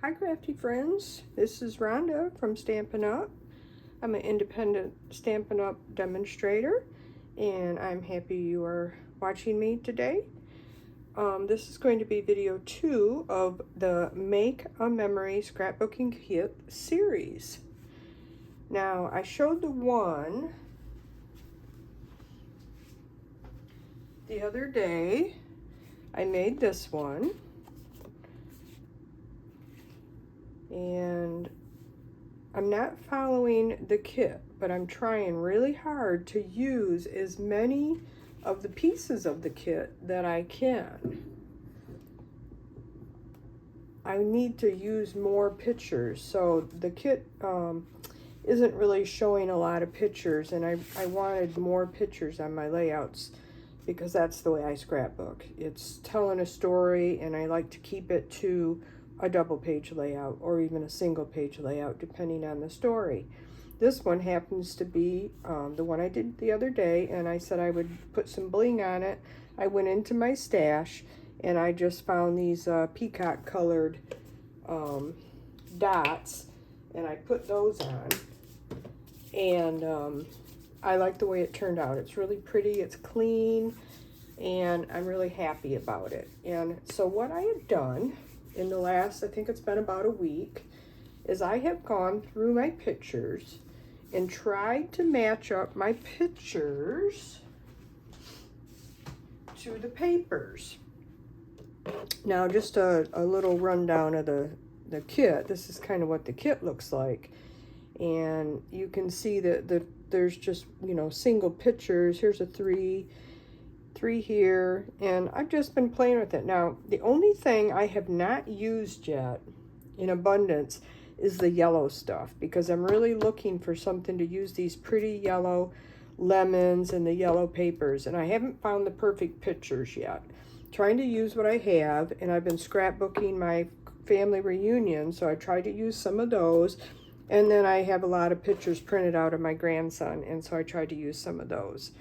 Hi crafty friends, this is Rhonda from Stampin' Up. I'm an independent Stampin' Up demonstrator and I'm happy you are watching me today. This is going to be video 2 of the Make a Memory Scrapbooking Kit series. Now I showed the one the other day. I made this one. And I'm not following the kit, but I'm trying really hard to use as many of the pieces of the kit that I can. I need to use more pictures, so the kit isn't really showing a lot of pictures, and I wanted more pictures on my layouts because that's the way I scrapbook. It's telling a story, and I like to keep it to a double page layout or even a single page layout depending on the story. This one happens to be the one I did the other day, and I said I would put some bling on it. I went into my stash and I just found these peacock colored dots, and I put those on, and I like the way it turned out. It's really pretty, it's clean, and I'm really happy about it. And so what I have done in the last, I think it's been about a week, is I have gone through my pictures and tried to match up my pictures to the papers. Now just a little rundown of the kit. This is kind of what the kit looks like. And you can see that there's just, you know, single pictures. Here's a three here, and I've just been playing with it. Now, the only thing I have not used yet in abundance is the yellow stuff, because I'm really looking for something to use these pretty yellow lemons and the yellow papers, and I haven't found the perfect pictures yet. Trying to use what I have, and I've been scrapbooking my family reunion, so I tried to use some of those, and then I have a lot of pictures printed out of my grandson, and so I tried to use some of those.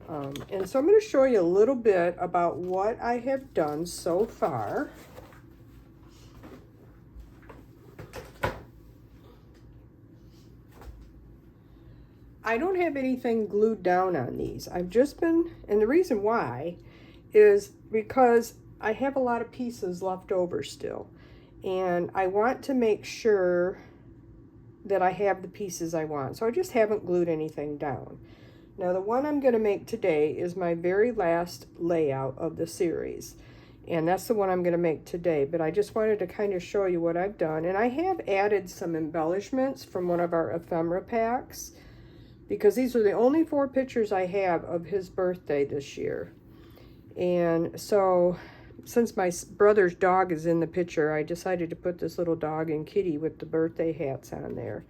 And so I'm going to show you a little bit about what I have done so far. I don't have anything glued down on these. I've just been, and the reason why is because I have a lot of pieces left over still. And I want to make sure that I have the pieces I want. So I just haven't glued anything down. Now the one I'm going to make today is my very last layout of the series, and that's the one I'm going to make today, but I just wanted to kind of show you what I've done. And I have added some embellishments from one of our ephemera packs, because these are the only 4 pictures I have of his birthday this year. And so since my brother's dog is in the picture, I decided to put this little dog and kitty with the birthday hats on there.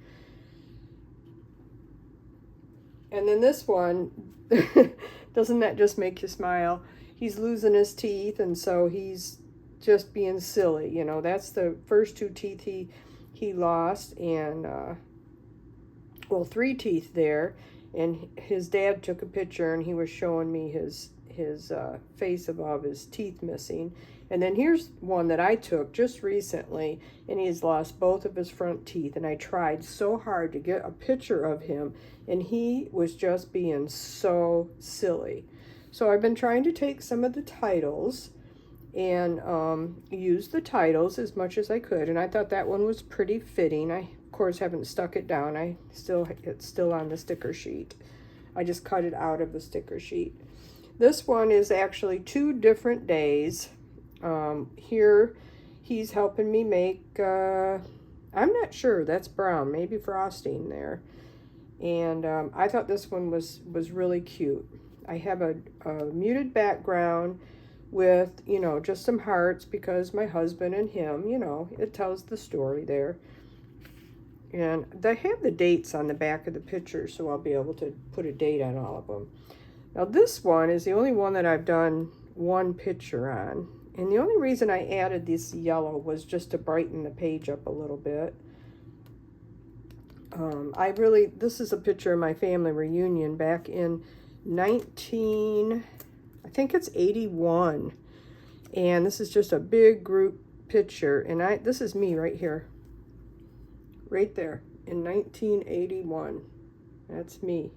And then this one, doesn't that just make you smile? He's losing his teeth, and so he's just being silly. You know, that's the first 2 teeth he lost, and, well, 3 teeth there. And his dad took a picture, and he was showing me his face above his teeth missing. And then here's one that I took just recently, and he's lost both of his front teeth, and I tried so hard to get a picture of him, and he was just being so silly. So I've been trying to take some of the titles and use the titles as much as I could, and I thought that one was pretty fitting. I, of course, haven't stuck it down. It's still on the sticker sheet. I just cut it out of the sticker sheet. This one is actually 2 different days. Here he's helping me make, I'm not sure, that's brown, maybe frosting there. And I thought this one was really cute. I have a muted background with, you know, just some hearts, because my husband and him, you know, it tells the story there. And they have the dates on the back of the picture, so I'll be able to put a date on all of them. Now this one is the only one that I've done 1 picture on. And the only reason I added this yellow was just to brighten the page up a little bit. This is a picture of my family reunion back in I think it's 81. And this is just a big group picture, and this is me right here, right there, in 1981. That's me.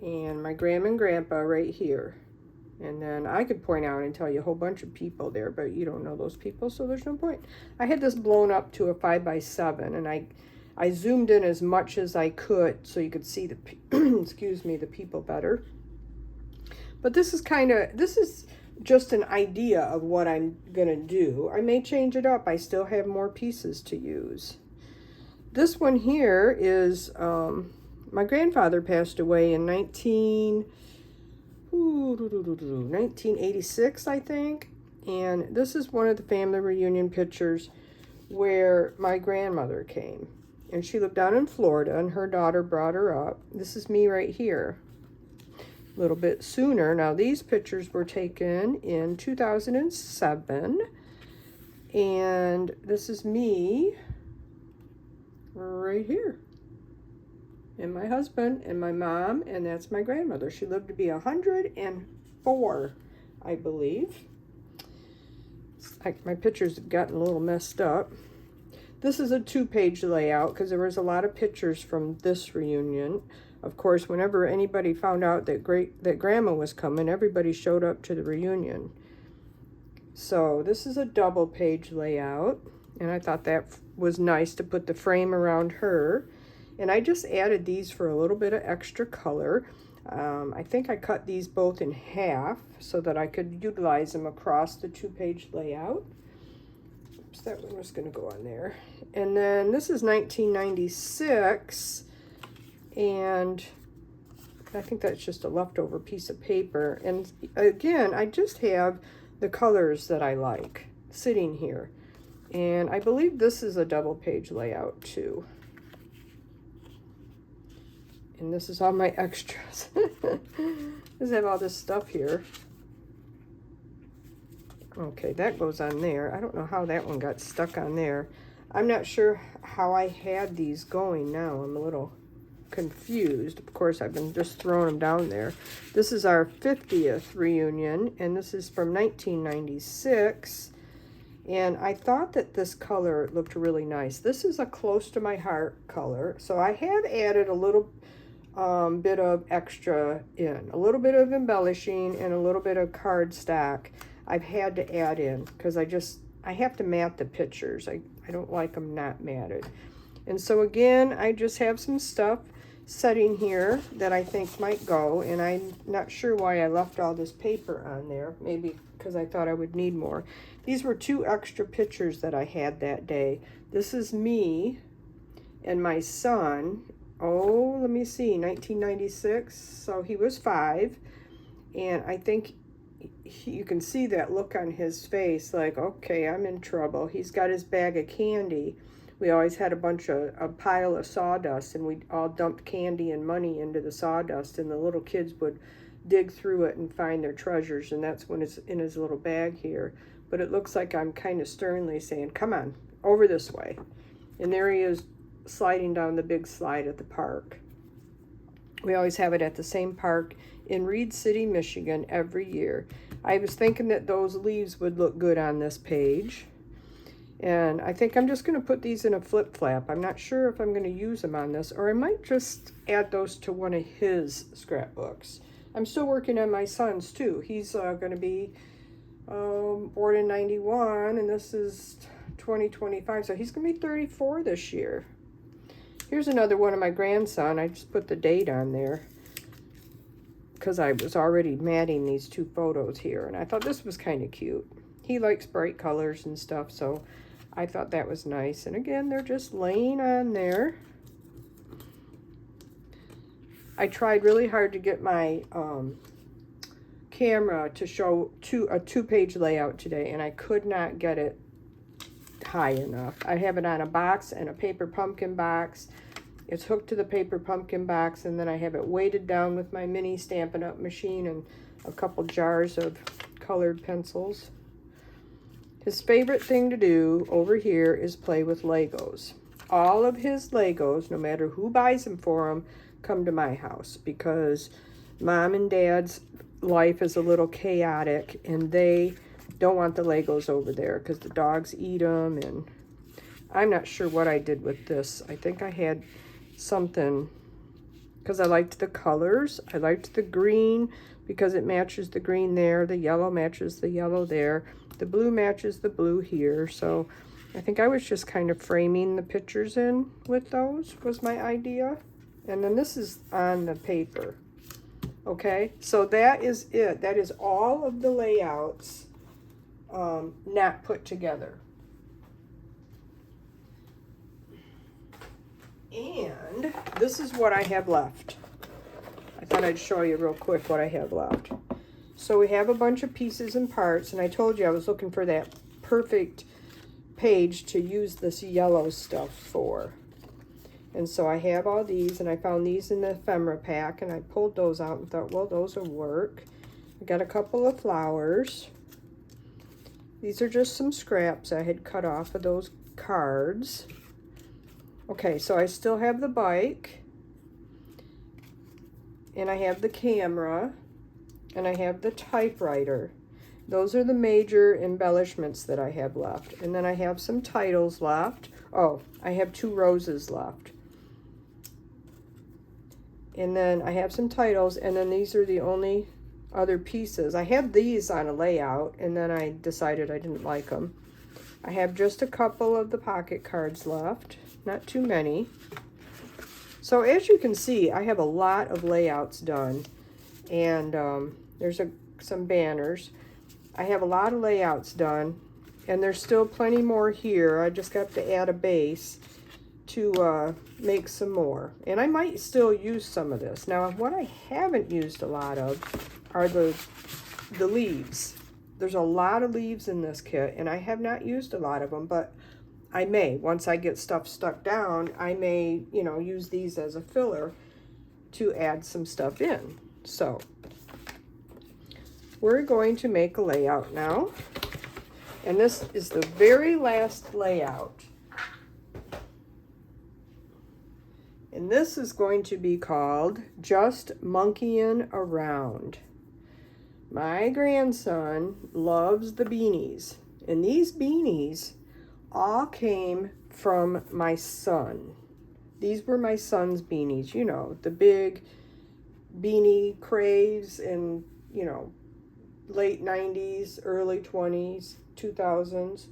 And my grandma and grandpa right here. And then I could point out and tell you a whole bunch of people there, but you don't know those people, so there's no point. I had this blown up to a 5x7, and I zoomed in as much as I could so you could see the, excuse me, the people better. But this is just an idea of what I'm gonna do. I may change it up. I still have more pieces to use. This one here is, my grandfather passed away in 1986, I think. And this is one of the family reunion pictures where my grandmother came. And she lived down in Florida, and her daughter brought her up. This is me right here, a little bit sooner. Now, these pictures were taken in 2007. And this is me right here. And my husband and my mom, and that's my grandmother. She lived to be 104, I believe. My pictures have gotten a little messed up. This is a 2-page layout because there was a lot of pictures from this reunion. Of course, whenever anybody found out that grandma was coming, everybody showed up to the reunion. So this is a double-page layout, and I thought that was nice to put the frame around her. And I just added these for a little bit of extra color. I think I cut these both in half so that I could utilize them across the 2-page layout. Oops, that one was going to go on there. And then this is 1996, and I think that's just a leftover piece of paper. And again, I just have the colors that I like sitting here. And I believe this is a double-page layout too. And this is all my extras. Just have all this stuff here. Okay, that goes on there. I don't know how that one got stuck on there. I'm not sure how I had these going now. I'm a little confused. Of course, I've been just throwing them down there. This is our 50th reunion, and this is from 1996. And I thought that this color looked really nice. This is a close to my heart color. So I have added a little bit of extra in, a little bit of embellishing and a little bit of cardstock I've had to add in because I have to matte the pictures. I don't like them not matted. And so again, I just have some stuff setting here that I think might go, and I'm not sure why I left all this paper on there. Maybe because I thought I would need more. These were 2 extra pictures that I had that day. This is me and my son. Oh, let me see, 1996, so he was 5, and I think you can see that look on his face, like, okay, I'm in trouble. He's got his bag of candy. We always had a pile of sawdust, and we all dumped candy and money into the sawdust, and the little kids would dig through it and find their treasures, and that's when it's in his little bag here. But it looks like I'm kind of sternly saying, come on, over this way. And there he is, sliding down the big slide at the park. We always have it at the same park in Reed City, Michigan every year. I was thinking that those leaves would look good on this page. And I think I'm just going to put these in a flip flap. I'm not sure if I'm going to use them on this, or I might just add those to one of his scrapbooks. I'm still working on my son's too. He's going to be born in 91, and this is 2025, so he's going to be 34 this year. Here's another one of my grandson. I just put the date on there because I was already matting these 2 photos here, and I thought this was kind of cute. He likes bright colors and stuff, so I thought that was nice. And again, they're just laying on there. I tried really hard to get my camera to show a 2-page layout today, and I could not get it high enough. I have it on a box and a paper pumpkin box. It's hooked to the paper pumpkin box, and then I have it weighted down with my mini Stampin' Up! Machine and a couple jars of colored pencils. His favorite thing to do over here is play with Legos. All of his Legos, no matter who buys them for him, come to my house because Mom and Dad's life is a little chaotic, and they don't want the Legos over there because the dogs eat them, and I'm not sure what I did with this. I think I had something, because I liked the colors. I liked the green because it matches the green there. The yellow matches the yellow there. The blue matches the blue here. So I think I was just kind of framing the pictures in with those was my idea. And then this is on the paper. Okay, so that is it. That is all of the layouts not put together. And this is what I have left. I thought I'd show you real quick what I have left. So we have a bunch of pieces and parts, and I told you I was looking for that perfect page to use this yellow stuff for. And so I have all these, and I found these in the ephemera pack, and I pulled those out and thought, well, those will work. I got a couple of flowers. These are just some scraps I had cut off of those cards. Okay, so I still have the bike, and I have the camera, and I have the typewriter. Those are the major embellishments that I have left. And then I have some titles left. Oh, I have 2 roses left. And then I have some titles, and then these are the only other pieces. I had these on a layout, and then I decided I didn't like them. I have just a couple of the pocket cards left. Not too many. So as you can see, I have a lot of layouts done, and there's some banners. I have a lot of layouts done, and there's still plenty more here. I just got to add a base to make some more, and I might still use some of this. Now, what I haven't used a lot of are the leaves. There's a lot of leaves in this kit, and I have not used a lot of them, but I may, once I get stuff stuck down, I may, you know, use these as a filler to add some stuff in. So we're going to make a layout now. And this is the very last layout. And this is going to be called Just Monkeying Around. My grandson loves the beanies. And these beanies all came from my son. These were my son's beanies, you know, the big beanie craze in, you know, late 90s, early 20s, 2000s.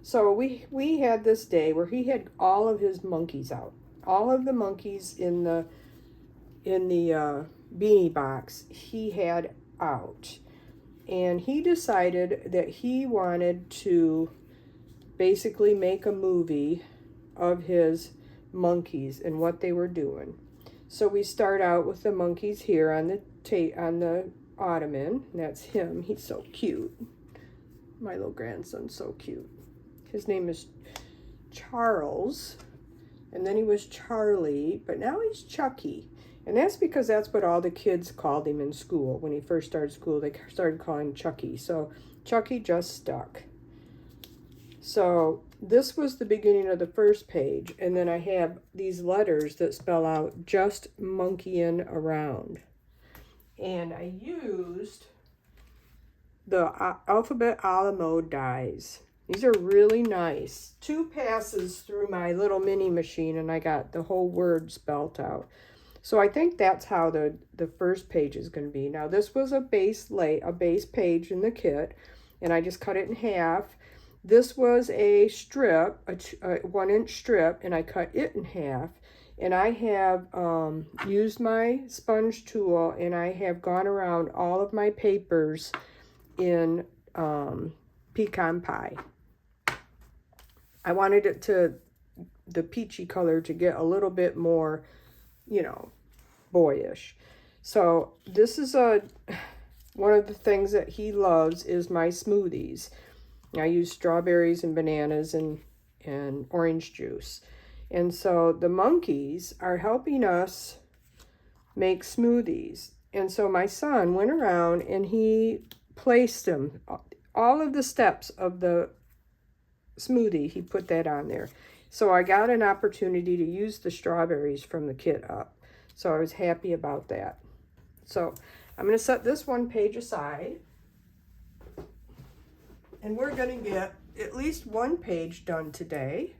So we had this day where he had all of his monkeys out. All of the monkeys in the beanie box he had out. And he decided that he wanted to basically make a movie of his monkeys and what they were doing. So we start out with the monkeys here on the ottoman. That's him. He's so cute. My little grandson's so cute. His name is Charles, and then he was Charlie, but now he's Chucky. And that's because that's what all the kids called him in school. When he first started school, they started calling him Chucky. So Chucky just stuck. So this was the beginning of the first page, and then I have these letters that spell out Just Monkeying Around. And I used the Alphabet a la Mode dies. These are really nice. 2 passes through my little mini machine, and I got the whole word spelt out. So I think that's how the first page is going to be. Now this was a base page in the kit, and I just cut it in half. This was a strip, a 1-inch strip, and I cut it in half. And I have used my sponge tool, and I have gone around all of my papers in pecan pie. I wanted it the peachy color to get a little bit more, you know, boyish. So this is one of the things that he loves is my smoothies. I use strawberries and bananas and orange juice. And so the monkeys are helping us make smoothies. And so my son went around and he placed them. All of the steps of the smoothie, he put that on there. So I got an opportunity to use the strawberries from the kit up. So I was happy about that. So I'm going to set this one page aside. And we're going to get at least one page done today.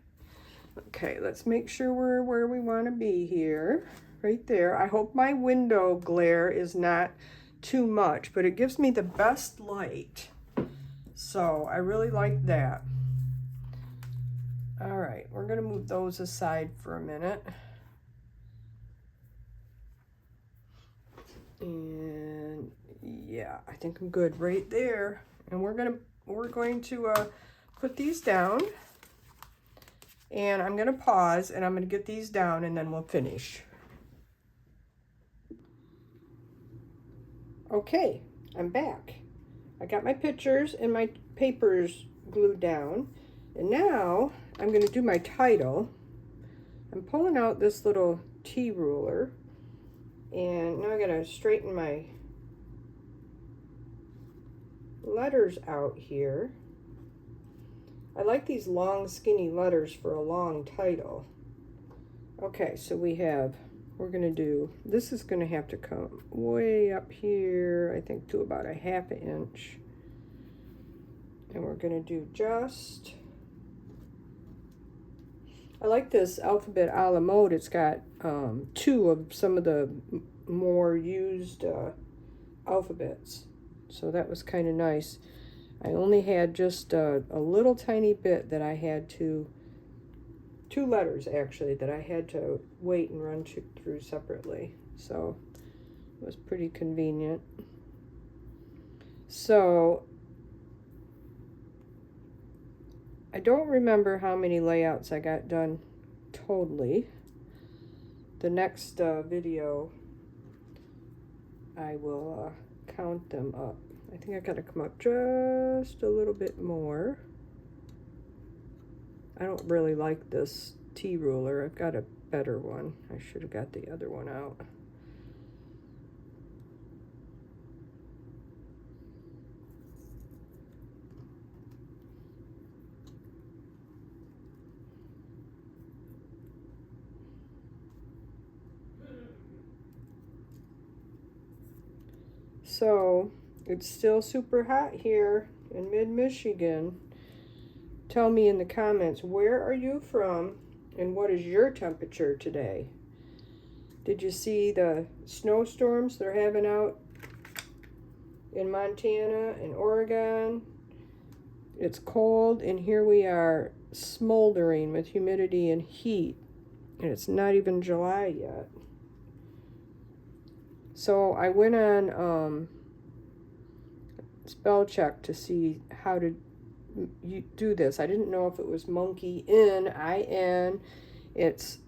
Okay, let's make sure we're where we want to be here. Right there. I hope my window glare is not too much, but it gives me the best light. So I really like that. All right, we're going to move those aside for a minute. And yeah, I think I'm good right there. And we're going to put these down. And I'm going to pause and I'm going to get these down and then we'll finish. Okay, I'm back. I got my pictures and my papers glued down. And now I'm going to do my title. I'm pulling out this little T ruler. And now I'm going to straighten my letters out here. I like these long skinny letters for a long title. Okay, so we're going to do, this is going to have to come way up here, I think to about a ½ inch. And we're going to do just, I like this alphabet a la mode. It's got 2 of some of the more used alphabets. So that was kind of nice. I only had just a little tiny bit that I had to, 2 letters actually, that I had to wait and run through separately. So it was pretty convenient. So I don't remember how many layouts I got done totally. The next video, I will count them up. I think I gotta come up just a little bit more. I don't really like this T ruler. I've got a better one. I should have got the other one out. So it's still super hot here in mid-Michigan. Tell me in the comments, where are you from and what is your temperature today? Did you see the snowstorms they're having out in Montana and Oregon? It's cold and here we are smoldering with humidity and heat. And it's not even July yet. So I went on spell check to see how to do this. I didn't know if it was monkey in, it's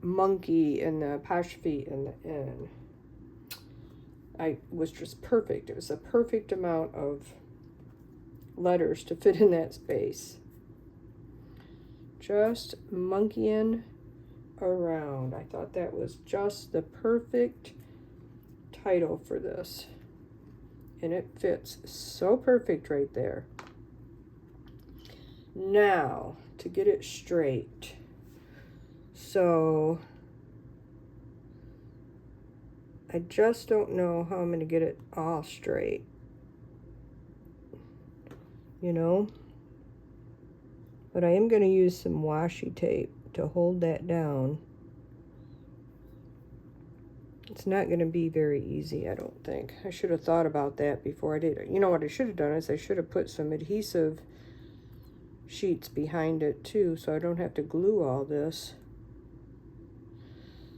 monkey in the apostrophe in the N. I was just perfect. It was a perfect amount of letters to fit in that space. Just monkeying around. I thought that was just the perfect title for this. And it fits so perfect right there. Now, to get it straight. So, I just don't know how I'm going to get it all straight. You know? But I am going to use some washi tape to hold that down. It's not going to be very easy, I don't think. I should have thought about that before I did it. You know what I should have done is I should have put some adhesive sheets behind it too, so I don't have to glue all this.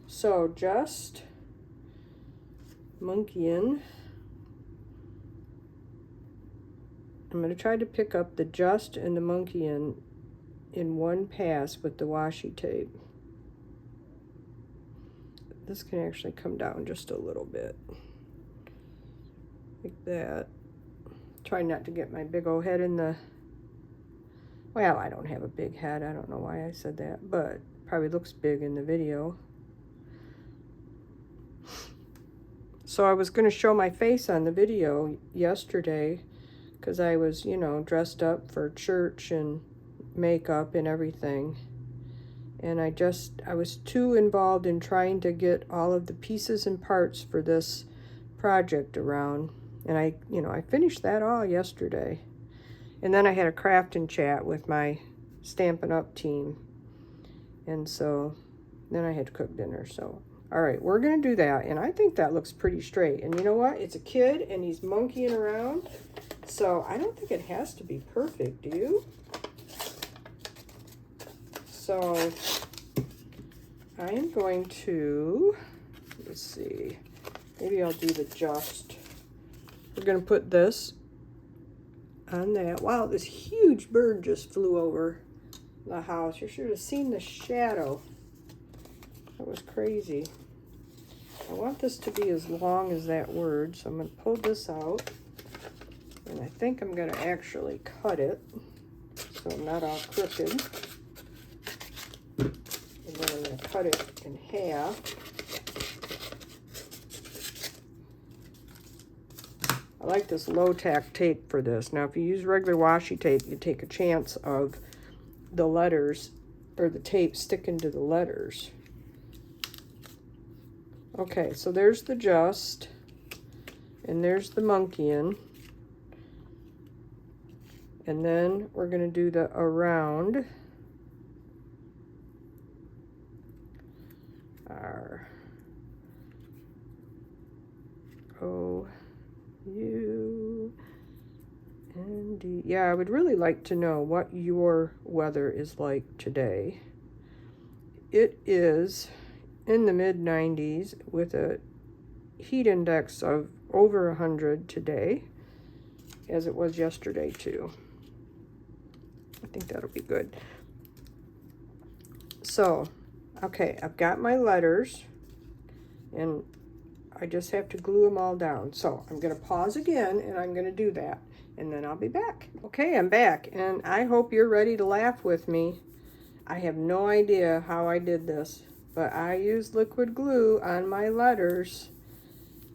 So just monkeying. I'm going to try to pick up the just and the monkeying in one pass with the washi tape. This can actually come down just a little bit. Like that. Try not to get my big old head in the... Well, I don't have a big head. I don't know why I said that, but probably looks big in the video. So I was going to show my face on the video yesterday because I was, you know, dressed up for church and makeup and everything. And I was too involved in trying to get all of the pieces and parts for this project around. And I finished that all yesterday. And then I had a crafting chat with my Stampin' Up team. And so then I had to cook dinner. So, all right, we're going to do that. And I think that looks pretty straight. And you know what? It's a kid and he's monkeying around. So I don't think it has to be perfect, do you? So I am going to, let's see, maybe I'll do the just. We're going to put this on that. Wow, this huge bird just flew over the house. You should have seen the shadow. That was crazy. I want this to be as long as that word, so I'm going to pull this out. And I think I'm going to actually cut it so I'm not all crooked. And then I'm going to cut it in half. I like this low-tack tape for this. Now, if you use regular washi tape, you take a chance of the letters, or the tape sticking to the letters. Okay, so there's the just, and there's the monkeying. And then we're going to do the around. R O U N D. Yeah, I would really like to know what your weather is like today. It is in the mid-90s with a heat index of over 100 today, as it was yesterday too. I think that'll be good. So, okay, I've got my letters, and I just have to glue them all down. So I'm going to pause again, and I'm going to do that, and then I'll be back. Okay, I'm back, and I hope you're ready to laugh with me. I have no idea how I did this, but I used liquid glue on my letters,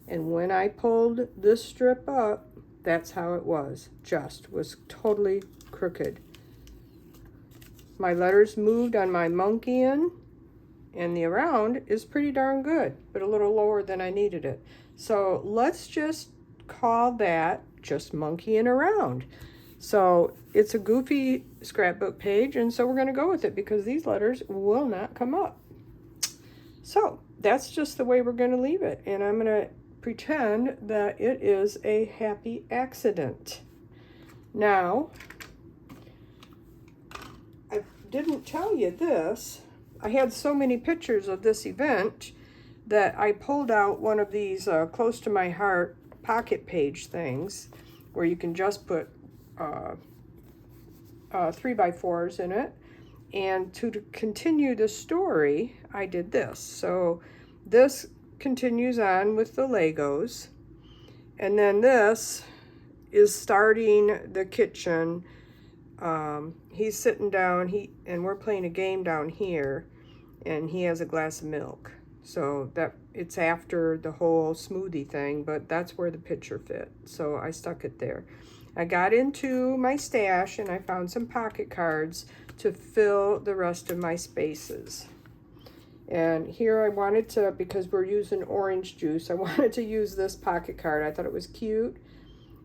and when I pulled this strip up, that's how it was. Just was totally crooked. My letters moved on my monkeying, and the around is pretty darn good, but a little lower than I needed it. So let's just call that just monkeying around. So it's a goofy scrapbook page, and so we're going to go with it because these letters will not come up. So that's just the way we're going to leave it, and I'm going to pretend that it is a happy accident. Now, I didn't tell you this. I had so many pictures of this event that I pulled out one of these close to my heart pocket page things where you can just put 3x4s in it. And to continue the story, I did this. So this continues on with the Legos. And then this is starting the kitchen. He's sitting down, and we're playing a game down here, and he has a glass of milk. So that it's after the whole smoothie thing, but that's where the picture fit. So I stuck it there. I got into my stash and I found some pocket cards to fill the rest of my spaces. And here I wanted to, because we're using orange juice, I wanted to use this pocket card. I thought it was cute.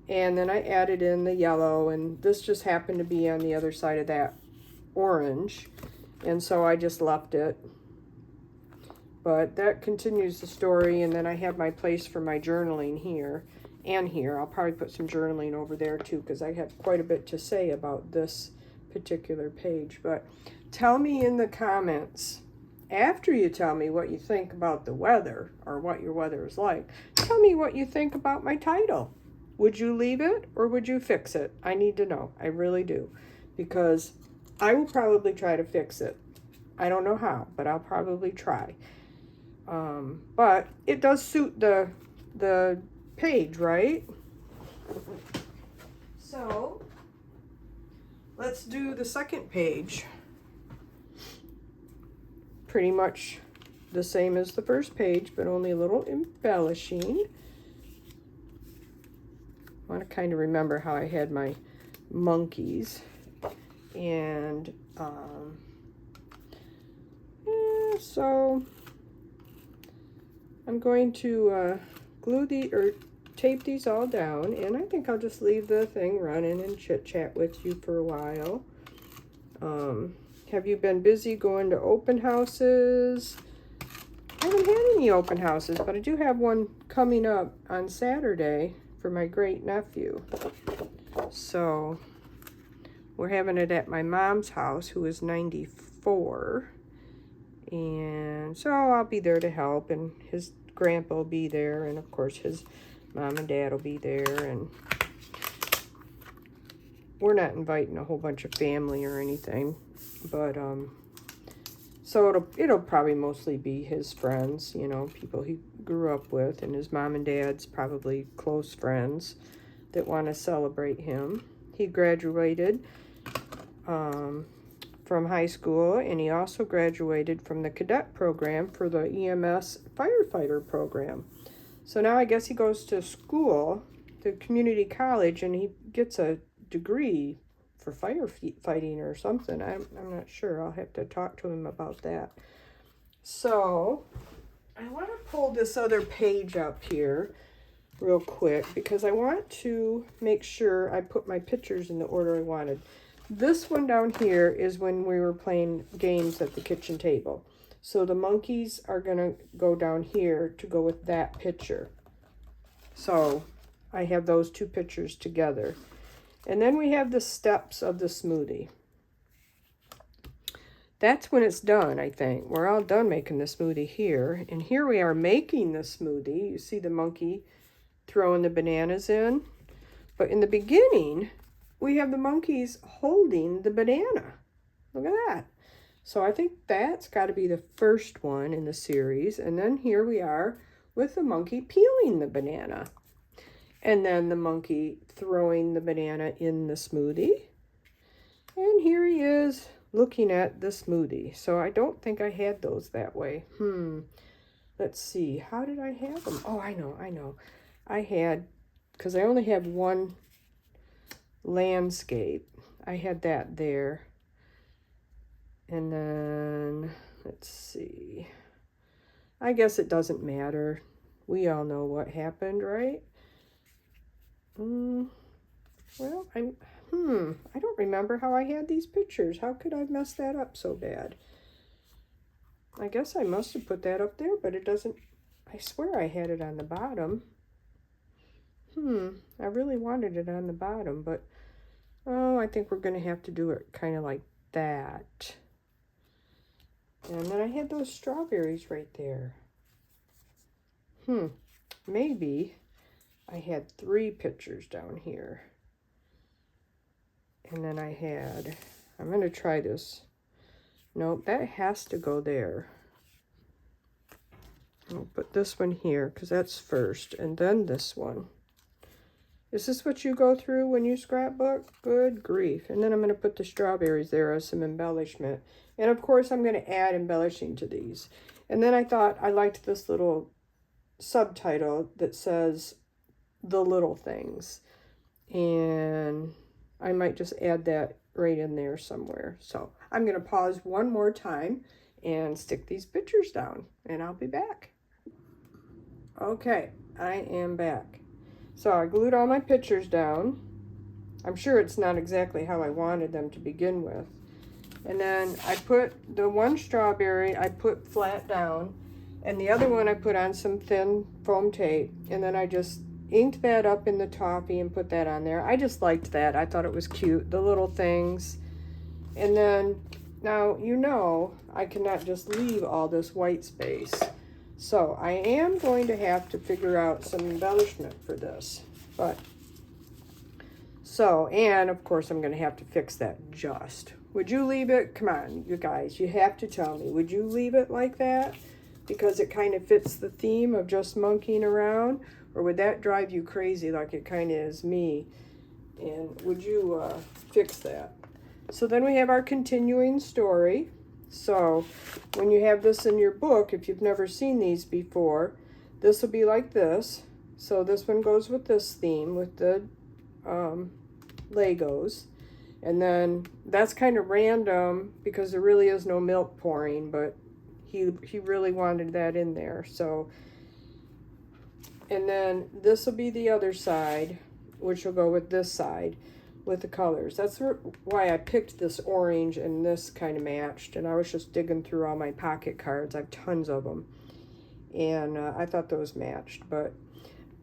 And then I added in the yellow, and this just happened to be on the other side of that orange. And so I just left it. But that continues the story, and then I have my place for my journaling here and here. I'll probably put some journaling over there too, because I have quite a bit to say about this particular page. But tell me in the comments, after you tell me what you think about the weather, or what your weather is like, tell me what you think about my title. Would you leave it or would you fix it? I need to know. I really do. Because I will probably try to fix it. I don't know how, but I'll probably try. But it does suit the page, right? So let's do the second page. Pretty much the same as the first page, but only a little embellishing. I want to kind of remember how I had my monkeys. And yeah, so I'm going to glue tape these all down, and I think I'll just leave the thing running and chit-chat with you for a while. Have you been busy going to open houses? I haven't had any open houses, but I do have one coming up on Saturday for my great-nephew. So we're having it at my mom's house, who is 94. And so I'll be there to help, and his grandpa will be there, and of course his mom and dad will be there, and we're not inviting a whole bunch of family or anything, but so it'll probably mostly be his friends, you know, people he grew up with, and his mom and dad's probably close friends that want to celebrate him. He graduated from high school, and he also graduated from the cadet program for the EMS firefighter program. So now I guess he goes to school, the community college, and he gets a degree for firefighting or something. I'm not sure. I'll have to talk to him about that. So I want to pull this other page up here real quick because I want to make sure I put my pictures in the order I wanted. This one down here is when we were playing games at the kitchen table. So the monkeys are going to go down here to go with that picture. So I have those two pictures together. And then we have the steps of the smoothie. That's when it's done, I think. We're all done making the smoothie here. And here we are making the smoothie. You see the monkey throwing the bananas in. But in the beginning, we have the monkeys holding the banana. Look at that. So I think that's got to be the first one in the series. And then here we are with the monkey peeling the banana. And then the monkey throwing the banana in the smoothie. And here he is looking at the smoothie. So I don't think I had those that way. Let's see. How did I have them? Oh, I know. I had, because I only have one landscape. I had that there. And then, let's see. I guess it doesn't matter. We all know what happened, right? Well, I don't remember how I had these pictures. How could I mess that up so bad? I guess I must have put that up there, but it doesn't, I swear I had it on the bottom. I really wanted it on the bottom, but, oh, I think we're going to have to do it kind of like that. And then I had those strawberries right there. Maybe I had 3 pictures down here. And then I had, I'm going to try this. Nope, that has to go there. I'll put this one here because that's first, and then this one. Is this what you go through when you scrapbook? Good grief. And then I'm going to put the strawberries there as some embellishment. And of course, I'm going to add embellishing to these. And then I thought I liked this little subtitle that says The Little Things. And I might just add that right in there somewhere. So I'm going to pause one more time and stick these pictures down. And I'll be back. Okay, I am back. So I glued all my pictures down. I'm sure it's not exactly how I wanted them to begin with. And then I put the one strawberry, I put flat down, and the other one I put on some thin foam tape. And then I just inked that up in the toffee and put that on there. I just liked that. I thought it was cute, the little things. And then, now, you know, I cannot just leave all this white space. So I am going to have to figure out some embellishment for this. But, so, and of course I'm going to have to fix that just. Would you leave it? Come on, you guys, you have to tell me. Would you leave it like that? Because it kind of fits the theme of just monkeying around? Or would that drive you crazy like it kind of is me? And would you fix that? So then we have our continuing story. So when you have this in your book, if you've never seen these before, this will be like this. So this one goes with this theme with the Legos. And then that's kind of random because there really is no milk pouring, but he really wanted that in there. So, And then this will be the other side, which will go with this side with the colors. That's why I picked this orange, and this kind of matched. And I was just digging through all my pocket cards. I have tons of them. And I thought those matched. But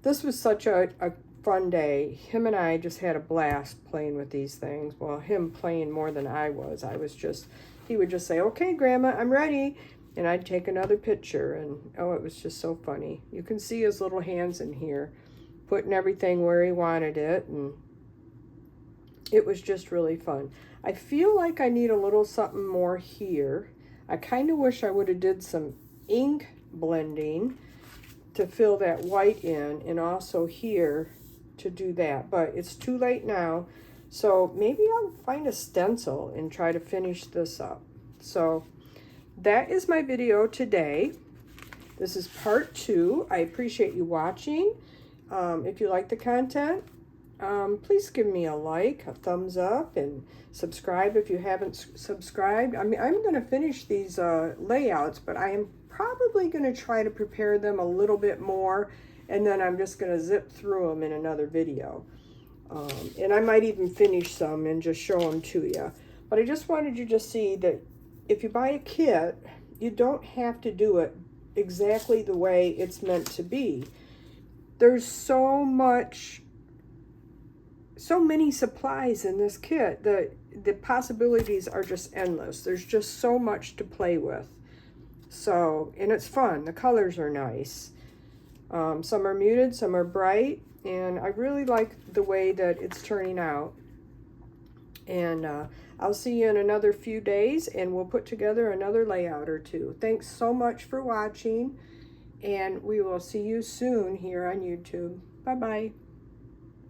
this was such a fun day. Him and I just had a blast playing with these things. Well, him playing more than I was. He would just say, okay, Grandma, I'm ready. And I'd take another picture. And oh, it was just so funny. You can see his little hands in here, putting everything where he wanted it. And it was just really fun. I feel like I need a little something more here. I kind of wish I would have did some ink blending to fill that white in, and also here to do that. But it's too late now. So maybe I'll find a stencil and try to finish this up. So that is my video today. This is part 2. I appreciate you watching. If you like the content, please give me a like, a thumbs up, and subscribe if you haven't subscribed. I mean, I'm going to finish these layouts, but I am probably going to try to prepare them a little bit more, and then I'm just going to zip through them in another video. And I might even finish some and just show them to you. But I just wanted you to see that if you buy a kit, you don't have to do it exactly the way it's meant to be. There's so many supplies in this kit that the possibilities are just endless. There's just so much to play with. So, and it's fun. The colors are nice. Some are muted, some are bright, and I really like the way that it's turning out. And I'll see you in another few days, and we'll put together another layout or two. Thanks so much for watching, and we will see you soon here on YouTube. Bye-bye.